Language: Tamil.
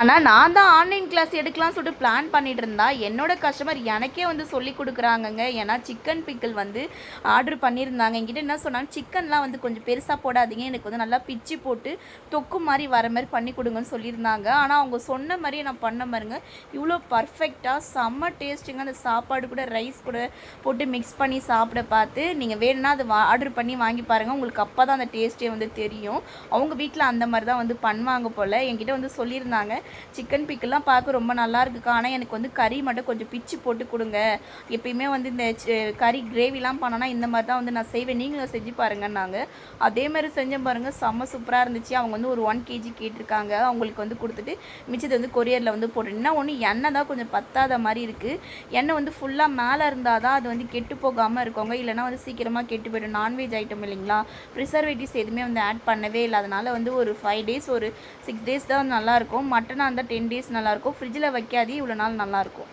ஆனால் நான் தான் ஆன்லைன் கிளாஸ் எடுக்கலாம்னு சொல்லிட்டு பிளான் பண்ணிட்டு இருந்தா என்னோட கஸ்டமர் எனக்கே வந்து சொல்லி கொடுக்குறாங்கங்க. ஏன்னா சிக்கன் பிக்கிள் வந்து ஆர்டர் பண்ணியிருந்தாங்க. என்கிட்ட என்ன சொன்னாங்க, சிக்கன்லாம் வந்து கொஞ்சம் பெருசாக போடாதீங்க, எனக்கு வந்து நல்லா பிச்சு போட்டு தொக்கு மாதிரி வர மாதிரி பண்ணி கொடுங்கன்னு சொல்லியிருந்தாங்க. ஆனால் அவங்க சொன்ன மாதிரியே நான் பண்ண மாதிரிங்க இவ்வளோ பர்ஃபெக்டாக செம்ம டேஸ்ட்டுங்க. அந்த சாப்பாடு கூட ரைஸ் கூட போட்டு மிக்ஸ் பண்ணி சாப்பிட பார்த்து நீங்கள் வேணும்னா அதை ஆர்டர் பண்ணி வாங்கி பாருங்கள். உங்களுக்கு அப்போ தான் அந்த டேஸ்ட்டே வந்து தெரியும். அவங்க வீட்டில் அந்த மாதிரி தான் வந்து பண்ணுவாங்க போல். என்கிட்ட வந்து சொல்லியிருந்தாங்க, சிக்கன் பிக்கெல்லாம் பார்க்க ரொம்ப நல்லா இருக்குக்கா, ஆனால் எனக்கு வந்து கறி மட்டும் கொஞ்சம் பிச்சு போட்டு கொடுங்க. எப்பயுமே வந்து இந்த கறி கிரேவிலாம் பண்ணோன்னா இந்த மாதிரி தான் வந்து நான் செய்வேன், நீங்களும் செஞ்சு பாருங்கன்னாங்க. அதே மாதிரி செஞ்சேன் பாருங்கள், செம்ம சூப்பராக இருந்துச்சு. அவங்க வந்து ஒரு 1 kg கேட்டிருக்காங்க. அவங்களுக்கு வந்து கொடுத்துட்டு மிச்சத்தை வந்து கொரியரில் வந்து போட்டு. என்ன ஒன்று, எண்ணெய் தான் கொஞ்சம் பத்தாத மாதிரி இருக்குது. எண்ணெய் வந்து ஃபுல்லாக மேலே இருந்தால் தான் அது வந்து கெட்டு போகாமல் இருக்கவங்க, இல்லைனா வந்து சீக்கிரமாக கெட்டு போய்டும். நான்வெஜ் ஐட்டம் இல்லைங்களா, ப்ரிசர்வேட்டிவ்ஸ் எதுவுமே வந்து ஆட் பண்ணவே இல்லை. அதனால் வந்து ஒரு 5 days ஒரு 6 days தான் நல்லாயிருக்கும். மட்டனாக இருந்தால் 10 days நல்லாயிருக்கும். ஃப்ரிட்ஜில் வைக்காதே, இவ்வளோ நாள் நல்லாயிருக்கும்.